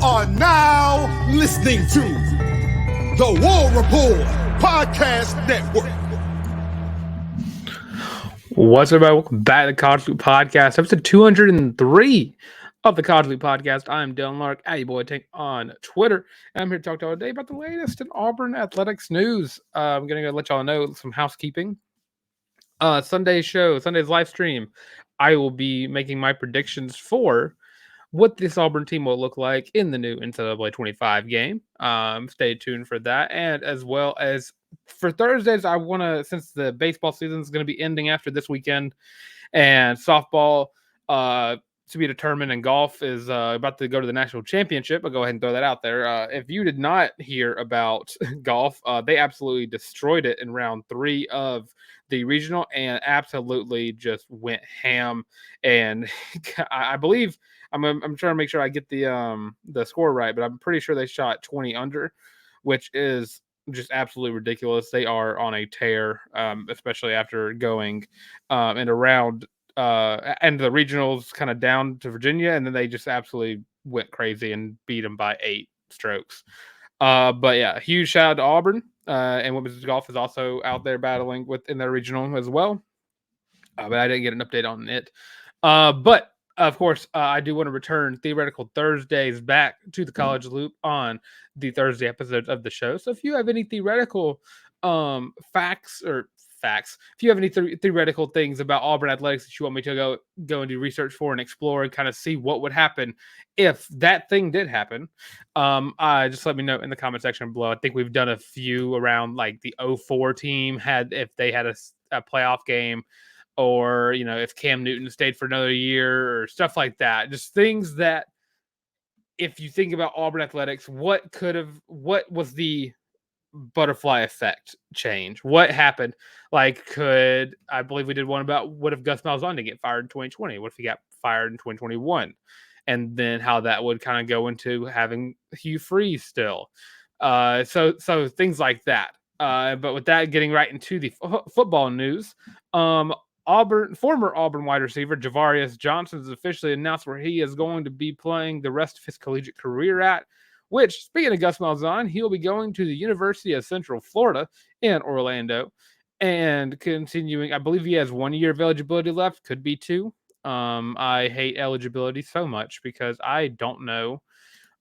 are now listening to the War Report Podcast Network. What's up, everybody? Welcome back to the College Loop Podcast, episode 203 of the College Loop Podcast. I'm Dylan Larck, at your boy Tank on Twitter, and I'm here to talk to y'all today about the latest in Auburn athletics news. I'm going to let y'all know some housekeeping. Sunday's live stream, I will be making my predictions for what this Auburn team will look like in the new NCAA 25 game. Stay tuned for that. And as well as for Thursdays, I want to, since the baseball season is going to be ending after this weekend and softball to be determined and golf is about to go to the national championship, I'll go ahead and throw that out there. If you did not hear about golf, they absolutely destroyed it in round 3 of the regional and absolutely just went ham. And I believe I'm trying to make sure I get the score right, but I'm pretty sure they shot 20 under, which is just absolutely ridiculous. They are on a tear, especially after going in a round and the regionals kind of down to Virginia, and then they just absolutely went crazy and beat them by 8 strokes. But yeah, huge shout out to Auburn, and women's golf is also out there battling within their regional as well. But I didn't get an update on it. But of course, I do want to return Theoretical Thursdays back to the College Loop on the Thursday episodes of the show. So if you have any theoretical facts, if you have any theoretical things about Auburn athletics that you want me to go and do research for and explore and kind of see what would happen if that thing did happen, just let me know in the comment section below. I think we've done a few around like the 04 team if they had a playoff game, or, you know, if Cam Newton stayed for another year or stuff like that. Just things that, if you think about Auburn athletics, what was the butterfly effect change? What happened? Like, I believe we did one about what if Gus Malzahn didn't get fired in 2020? What if he got fired in 2021? And then how that would kind of go into having Hugh Freeze still. So things like that. But with that, getting right into the football news, former Auburn wide receiver Javarius Johnson has officially announced where he is going to be playing the rest of his collegiate career at, which, speaking of Gus Malzahn, he'll be going to the University of Central Florida in Orlando and continuing. I believe he has 1 year of eligibility left, could be 2. I hate eligibility so much because I don't know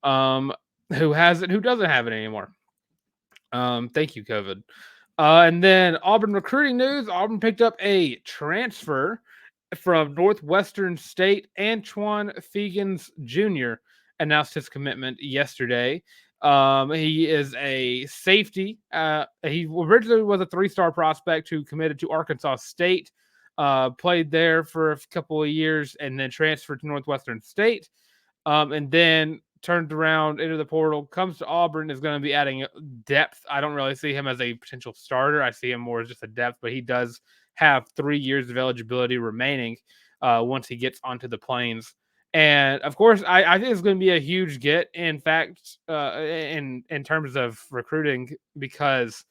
who has it, who doesn't have it anymore. Thank you, COVID. And then Auburn recruiting news. Auburn picked up a transfer from Northwestern State. Antoine Fegans Jr. announced his commitment yesterday. He is a safety. He originally was a 3-star prospect who committed to Arkansas State, played there for a couple of years, and then transferred to Northwestern State. And then turned around into the portal, comes to Auburn, is going to be adding depth. I don't really see him as a potential starter. I see him more as just a depth, but he does have 3 years of eligibility remaining once he gets onto the Plains. And of course, I think it's going to be a huge get. In fact, in terms of recruiting, because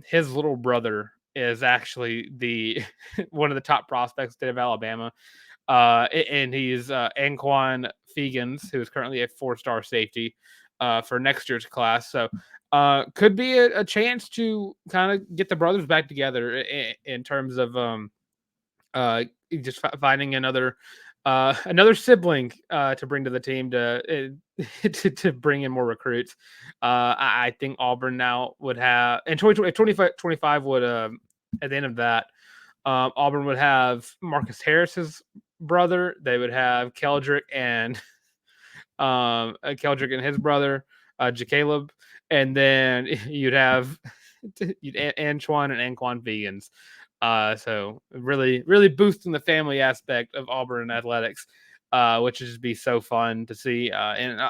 his little brother is actually the one of the top prospects in the state of Alabama. And he's Anquan Fegans, who is currently a 4-star safety for next year's class. So could be a chance to kind of get the brothers back together in terms of just finding another sibling to bring to the team to bring in more recruits. I think Auburn now would have, and 2025 would, at the end of that, Auburn would have Marcus Harris's brother. They would have Keldrick and his brother, Jacaleb, and then you'd have Antoine and Anquan Vegans. So really, really boosting the family aspect of Auburn athletics, which would just be so fun to see. And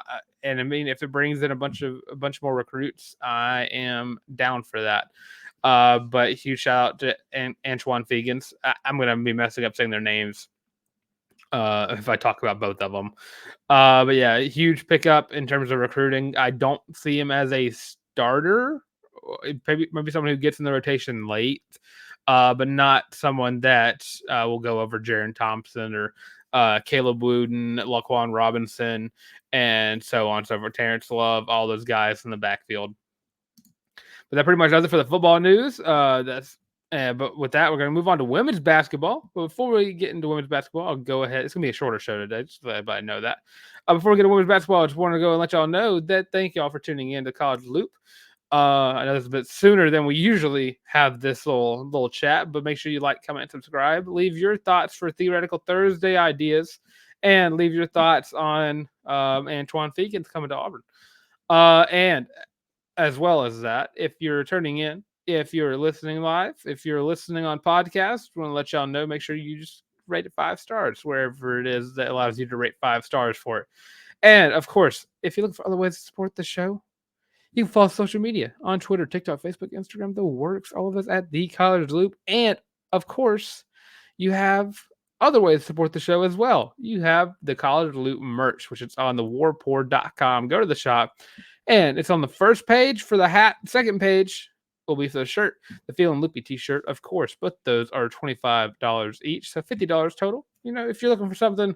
I mean, if it brings in a bunch more recruits, I am down for that. But huge shout out to Antoine Fegans. I'm going to be messing up saying their names if I talk about both of them. But yeah, huge pickup in terms of recruiting. I don't see him as a starter. Maybe someone who gets in the rotation late, but not someone that will go over Jaron Thompson or Caleb Wooden, Laquan Robinson, and so on. So for Terrence Love, all those guys in the backfield. But that pretty much does it for the football news. But with that, we're going to move on to women's basketball. But before we get into women's basketball, I'll go ahead. It's going to be a shorter show today, just to let everybody know that. Before we get to women's basketball, I just want to go and let y'all know that thank y'all for tuning in to College Loop. I know it's a bit sooner than we usually have this little chat, but make sure you like, comment, and subscribe. Leave your thoughts for Theoretical Thursday ideas, and leave your thoughts on Antoine Feekins coming to Auburn. And as well as that, if you're turning in, if you're listening live, if you're listening on podcast, we want to let y'all know, make sure you just rate it 5 stars, wherever it is that allows you to rate 5 stars for it. And of course, if you look for other ways to support the show, you can follow social media on Twitter, TikTok, Facebook, Instagram, the works, all of us at The College Loop. And of course, you have other ways to support the show as well. You have the College Loop merch, which is on thewarport.com. Go to the shop, and it's on the first page for the hat. Second page will be for the shirt, the Feeling Loopy t-shirt, of course, but those are $25 each, so $50 total. If you're looking for something,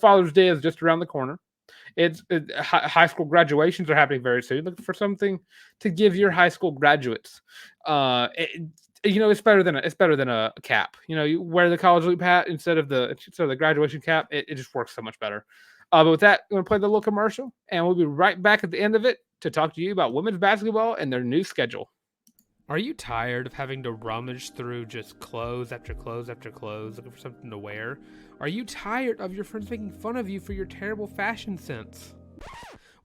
Father's Day is just around the corner. High school graduations are happening very soon. Looking for something to give your high school graduates. It's better than a cap. You wear the College Loop hat instead of the graduation cap. It just works so much better. But with that, I'm going to play the little commercial, and we'll be right back at the end of it to talk to you about women's basketball and their new schedule. Are you tired of having to rummage through just clothes after clothes after clothes, looking for something to wear? Are you tired of your friends making fun of you for your terrible fashion sense?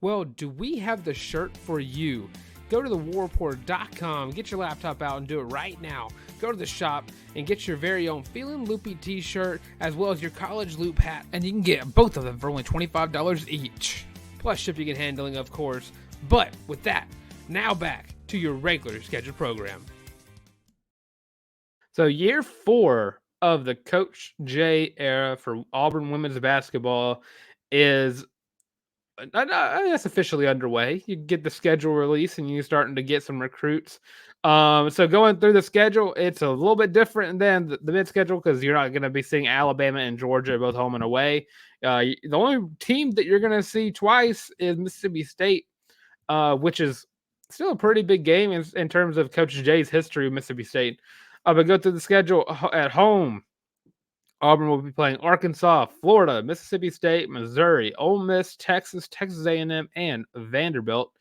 Well, do we have the shirt for you? Go to thewarreport.com, get your laptop out and do it right now. Go to the shop and get your very own Feeling Loopy t-shirt as well as your College Loop hat, and you can get both of them for only $25 each. Plus shipping and handling, of course. But with that, now back to your regular scheduled program. So year 4 of the Coach J era for Auburn women's basketball is, I guess, officially underway. You get the schedule release and you're starting to get some recruits. So going through the schedule, it's a little bit different than the mid schedule because you're not going to be seeing Alabama and Georgia both home and away. The only team that you're going to see twice is Mississippi State, which is still a pretty big game in terms of Coach J's history of Mississippi State. But go through the schedule at home. Auburn will be playing Arkansas, Florida, Mississippi State, Missouri, Ole Miss, Texas, Texas A&M, and Vanderbilt.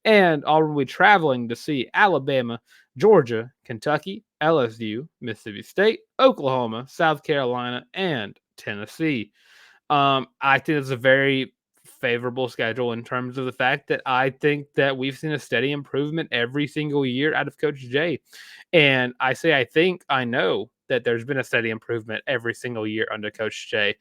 And Auburn will be traveling to see Alabama, Georgia, Kentucky, LSU, Mississippi State, Oklahoma, South Carolina, and Tennessee. I think it's a very favorable schedule in terms of the fact that I think that we've seen a steady improvement every single year out of Coach J. And I know that there's been a steady improvement every single year under Coach J.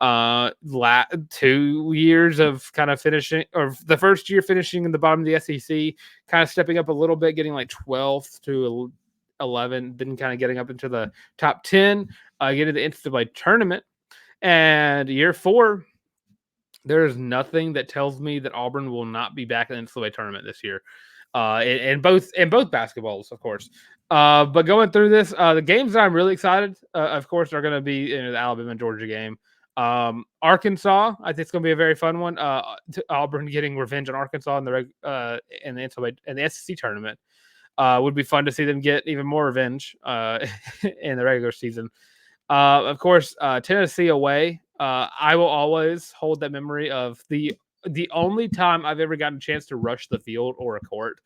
2 years of kind of finishing, or the first year finishing in the bottom of the SEC, kind of stepping up a little bit, getting like 12th to 11, then kind of getting up into the top 10, getting the NCAA tournament. And year 4, there is nothing that tells me that Auburn will not be back in the NCAA tournament this year. In both basketballs, of course. But going through this, the games that I'm really excited, of course, are going to be the Alabama and Georgia game. Arkansas, I think it's going to be a very fun one. Auburn getting revenge on Arkansas in the NCAA and the SEC tournament would be fun to see them get even more revenge in the regular season. Of course, Tennessee away. I will always hold that memory of the only time I've ever gotten a chance to rush the field or a court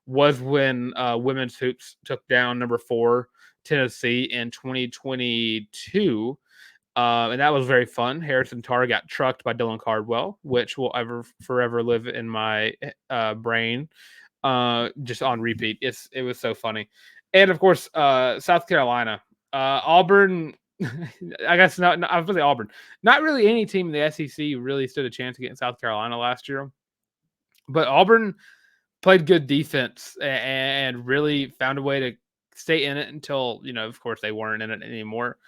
was when women's hoops took down number 4 Tennessee in 2022. And that was very fun. Harrison Tarr got trucked by Dylan Cardwell, which will forever live in my brain, just on repeat. It was so funny. And of course, South Carolina, Auburn. I guess not. I was going to say Auburn. Not really any team in the SEC really stood a chance to get in South Carolina last year, but Auburn played good defense and really found a way to stay in it until, of course, they weren't in it anymore.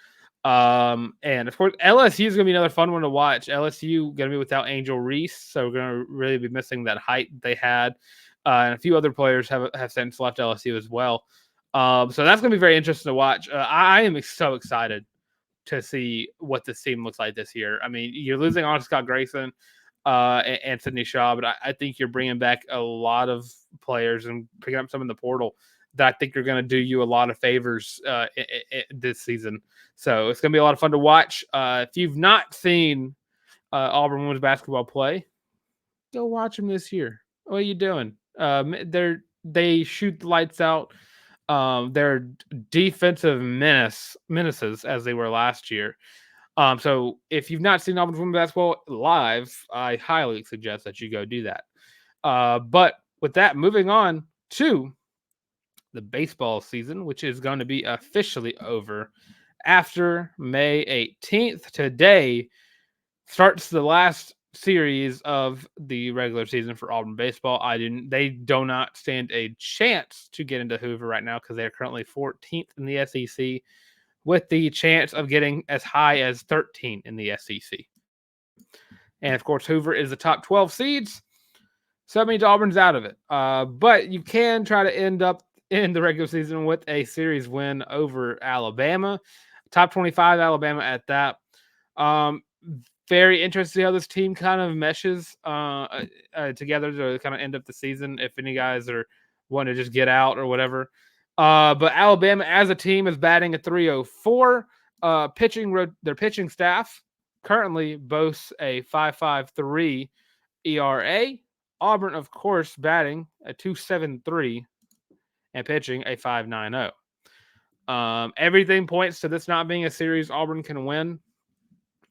And of course, LSU is going to be another fun one to watch. LSU going to be without Angel Reese, so we're going to really be missing that height they had. And a few other players have since left LSU as well. So that's going to be very interesting to watch. I am so excited to see what this team looks like this year. I mean, you're losing on Scott Grayson and Sidney Shaw, but I think you're bringing back a lot of players and picking up some in the portal that I think are going to do you a lot of favors this season. So it's going to be a lot of fun to watch. If you've not seen Auburn women's basketball play, go watch them this year. What are you doing? They shoot the lights out. They're defensive menaces as they were last year. So if you've not seen Auburn women's basketball live, I highly suggest that you go do that. But with that, moving on to the baseball season, which is going to be officially over after May 18th. Today starts the last series of the regular season for Auburn baseball. They do not stand a chance to get into Hoover right now because they're currently 14th in the SEC, with the chance of getting as high as 13 in the SEC. And of course, Hoover is the top 12 seeds, so that means Auburn's out of it. But you can try to end up in the regular season with a series win over Alabama, top 25 Alabama at that. Very interested to see how this team kind of meshes together to kind of end up the season. If any guys are wanting to just get out or whatever. But Alabama as a team is batting at 304. Their pitching staff currently boasts a 5.53 ERA. Auburn, of course, batting a 2.73 and pitching a 5.90. Everything points to this not being a series Auburn can win,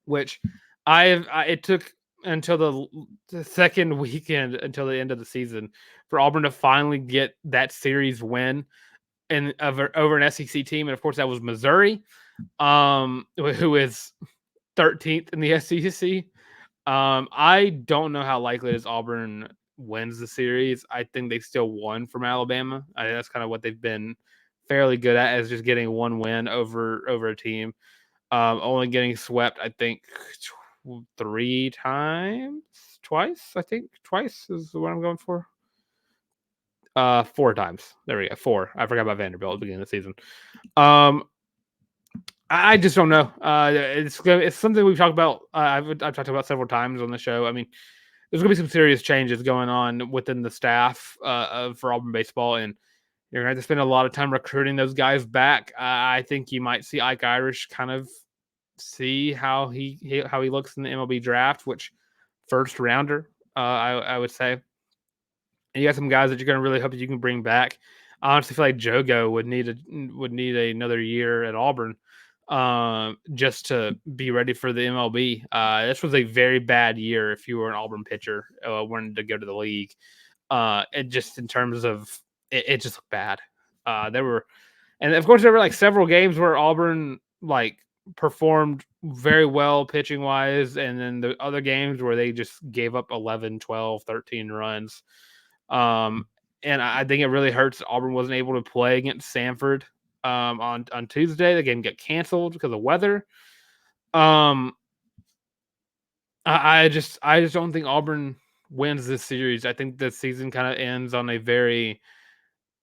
which it took until the second weekend until the end of the season for Auburn to finally get that series win over an SEC team, and of course that was Missouri, who is 13th in the SEC. I don't know how likely it is Auburn wins the series. I think they still won from Alabama. That's kind of what they've been fairly good at, is just getting one win over a team. Only getting swept, I think, twice. I think twice is what I'm going for. 4 times. There we go. 4. I forgot about Vanderbilt at the beginning of the season. I just don't know. It's something we've talked about. I've talked about several times on the show. I mean, there's going to be some serious changes going on within the staff for Auburn baseball, and you're going to have to spend a lot of time recruiting those guys back. I think you might see Ike Irish kind of see how he looks in the MLB draft, which first rounder, I would say. And you got some guys that you're going to really hope that you can bring back. I honestly feel like Jogo would need another year at Auburn just to be ready for the MLB. This was a very bad year if you were an Auburn pitcher wanting to go to the league. And just in terms of it just looked bad. And of course there were like several games where Auburn like performed very well pitching wise, and then the other games where they just gave up 11, 12, 13 runs. And I think it really hurts that Auburn wasn't able to play against Samford on Tuesday. The game got canceled because of weather. I just don't think Auburn wins this series. I think the season kind of ends on a very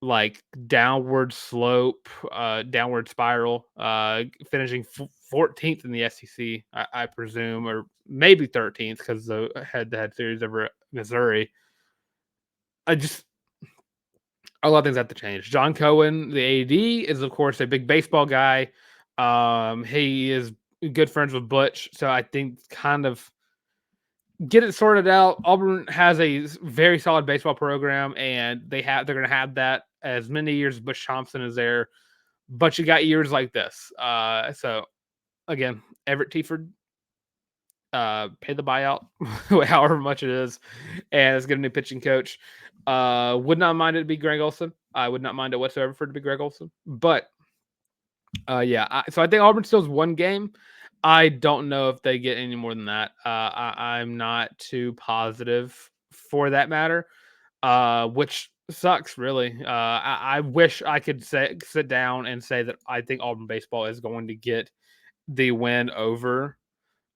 like downward slope, downward spiral, finishing 14th in the SEC, I presume, or maybe 13th because the head-to-head series over Missouri. A lot of things have to change. John Cohen, the AD, is of course a big baseball guy. He is good friends with Butch, so I think kind of get it sorted out. Auburn has a very solid baseball program, and they're going to have that as many years as Butch Thompson is there. But you got years like this. So again, Everett Tieford, pay the buyout, however much it is, and let's get a new pitching coach. Would not mind it to be Greg Olson. I would not mind it whatsoever for it to be Greg Olson. But so I think Auburn still has one game. I don't know if they get any more than that. I'm not too positive for that matter, which sucks really. I wish I could sit down and say that I think Auburn baseball is going to get the win over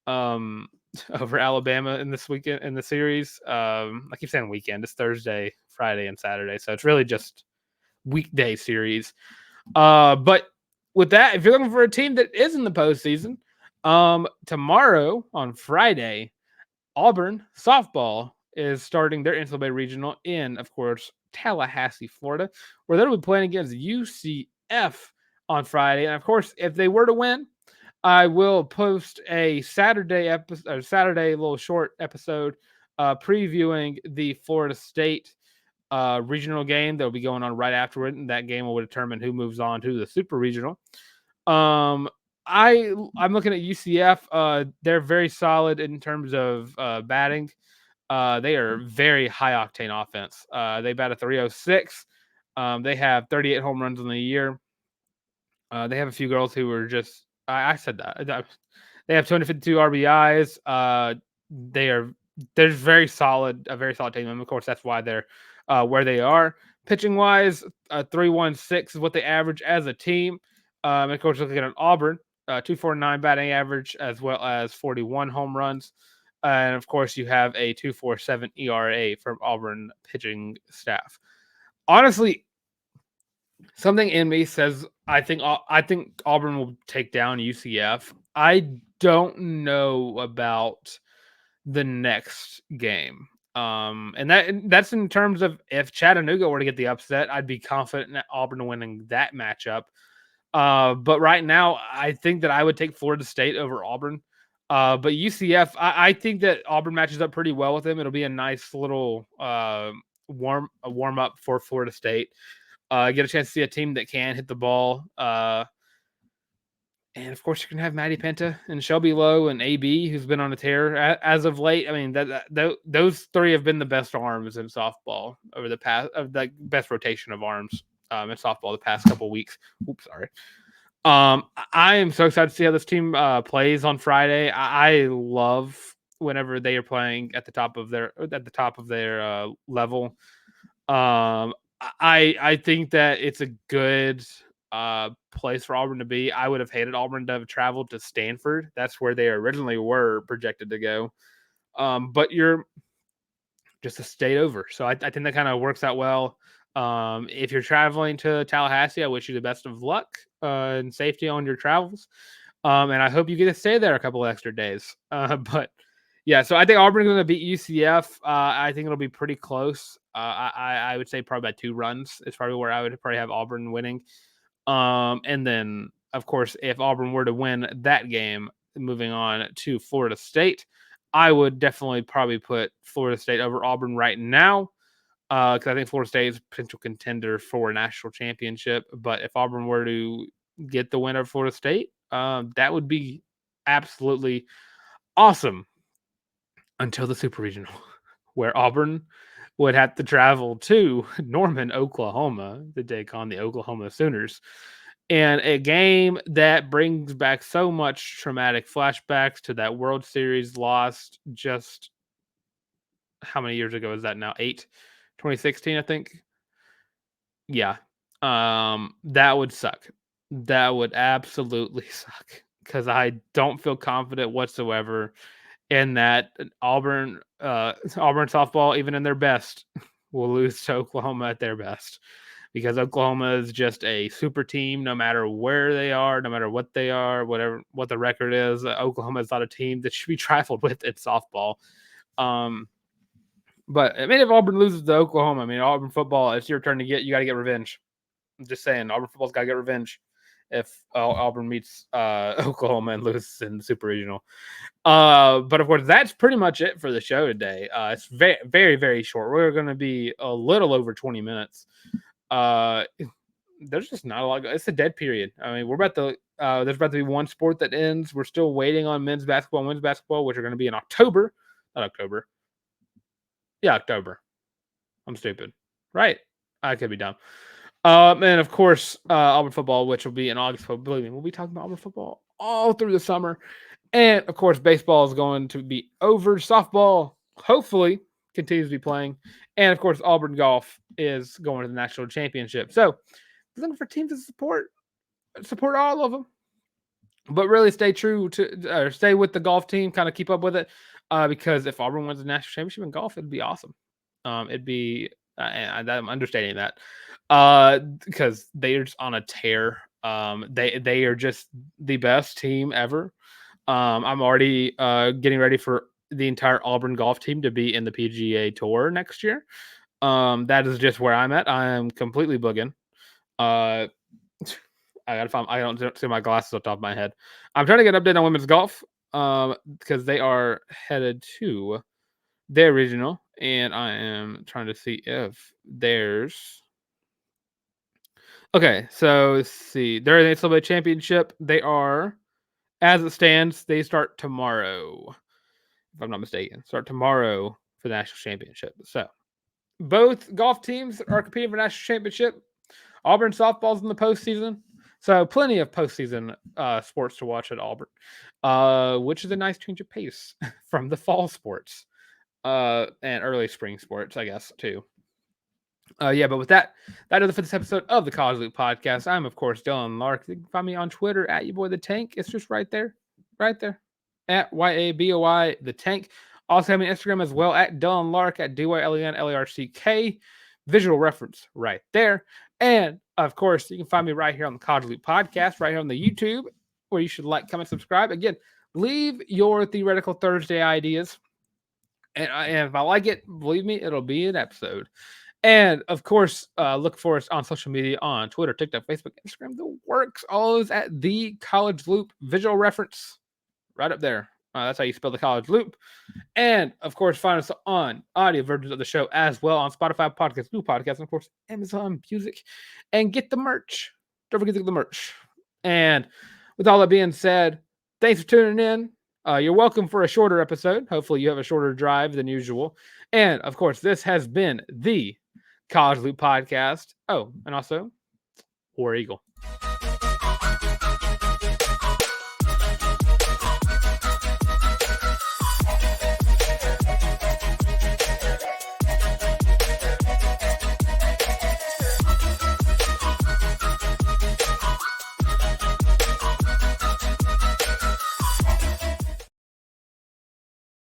Alabama in this weekend in the series. I keep saying weekend. It's Thursday, Friday, and Saturday, so it's really just weekday series. But with that, if you're looking for a team that is in the postseason, tomorrow on Friday, Auburn Softball is starting their NCAA Regional in, of course, Tallahassee, Florida, where they'll be playing against UCF on Friday. And of course, if they were to win, I will post a Saturday episode, or Saturday little short episode, previewing the Florida State regional game that will be going on right afterward, and that game will determine who moves on to the Super Regional. I'm looking at UCF. They're very solid in terms of batting. They are very high octane offense. They bat a 306. They have 38 home runs in the year. They have a few girls who were just. I said that. They have 252 RBIs. They're very solid, a very solid team. And of course, that's why they're where they are. Pitching wise, 316 is what they average as a team. And of course, looking at an Auburn, 249 batting average, as well as 41 home runs. And of course, you have a 2.47 ERA from Auburn pitching staff. Honestly, something in me says I think Auburn will take down UCF. I don't know about the next game. And that's in terms of if Chattanooga were to get the upset, I'd be confident in Auburn winning that matchup. But right now, I think that I would take Florida State over Auburn. But UCF, I think that Auburn matches up pretty well with them. It'll be a nice little warm up for Florida State. Get a chance to see a team that can hit the ball. And of course, you can have Maddie Penta and Shelby Lowe and AB, who's been on a tear as of late. I mean, those three have been the best arms in softball over the past, of the best rotation of arms in softball the past couple of weeks. Oops, sorry. I am so excited to see how this team plays on Friday. I love whenever they are playing at the top of their level. I think that it's a good place for Auburn to be. I would have hated Auburn to have traveled to Stanford. That's where they originally were projected to go. But you're just a state over. So I think that kind of works out well. If you're traveling to Tallahassee, I wish you the best of luck and safety on your travels. And I hope you get to stay there a couple extra days. But yeah, so I think Auburn's going to beat UCF. I think it'll be pretty close. I would say probably by 2 runs is probably where I would probably have Auburn winning. And then, of course, if Auburn were to win that game, moving on to Florida State, I would definitely probably put Florida State over Auburn right now. Because I think Florida State is a potential contender for a national championship. But if Auburn were to get the win over Florida State, that would be absolutely awesome until the Super Regional, where Auburn would have to travel to Norman, Oklahoma to take on the Oklahoma Sooners. And a game that brings back so much traumatic flashbacks to that World Series lost just how many years ago is that now? 2016, I think. Yeah. That would suck. That would absolutely suck because I don't feel confident whatsoever in that Auburn softball, even in their best, will lose to Oklahoma at their best because Oklahoma is just a super team no matter where they are, no matter what they are, what the record is. Oklahoma is not a team that should be trifled with in softball. But I mean, if Auburn loses to Oklahoma, I mean, Auburn football, it's your turn to you got to get revenge. I'm just saying, Auburn football's got to get revenge if Auburn meets Oklahoma and loses in the Super Regional. But of course, that's pretty much it for the show today. It's very, very, very short. We're going to be a little over 20 minutes. There's just not a lot. It's a dead period. I mean, there's about to be one sport that ends. We're still waiting on men's basketball and women's basketball, which are going to be in October. Not October. Yeah, October. I'm stupid. Right. I could be dumb. And of course, Auburn football, which will be in August. Believe me, we'll be talking about Auburn football all through the summer. And of course, baseball is going to be over. Softball, hopefully, continues to be playing. And of course, Auburn golf is going to the national championship. So, looking for teams to support all of them. But really stay stay with the golf team, kind of keep up with it. Because if Auburn wins the national championship in golf, it'd be awesome. It'd be, I'm understating that, because they're just on a tear. They are just the best team ever. I'm already getting ready for the entire Auburn golf team to be in the PGA Tour next year. That is just where I'm at. I am completely booging. I gotta find. I don't see my glasses off the top of my head. I'm trying to get an update on women's golf. Because they are headed to their regional, and I am trying to see if there's. Okay, so let's see. They're in the NCAA championship. They are, as it stands, they start tomorrow. If I'm not mistaken, start tomorrow for the national championship. So both golf teams are competing for national championship. Auburn softball's in the postseason, so plenty of postseason sports to watch at Auburn, which is a nice change of pace from the fall sports and early spring sports, I guess, too. But with that does it for this episode of the College Loop Podcast. I'm, of course, Dylan Larck. You can find me on Twitter at your boy the Tank. It's just right there, at YABOY the Tank. Also have me on Instagram as well at Dylan Larck at DYLENLARCK. Visual reference right there. And of course, you can find me right here on the College Loop Podcast, right here on the YouTube, where you should like, comment, subscribe. Again, leave your theoretical Thursday ideas. And if I like it, believe me, it'll be an episode. And of course, look for us on social media on Twitter, TikTok, Facebook, Instagram, the works. All those at the College Loop visual reference right up there. That's how you spell the College Loop. And of course, find us on audio versions of the show as well on Spotify Podcasts, Google Podcasts, and of course, Amazon Music. And get the merch. Don't forget to get the merch. And with all that being said, thanks for tuning in. You're welcome for a shorter episode. Hopefully, you have a shorter drive than usual. And of course, this has been the College Loop Podcast. Oh, and also, War Eagle.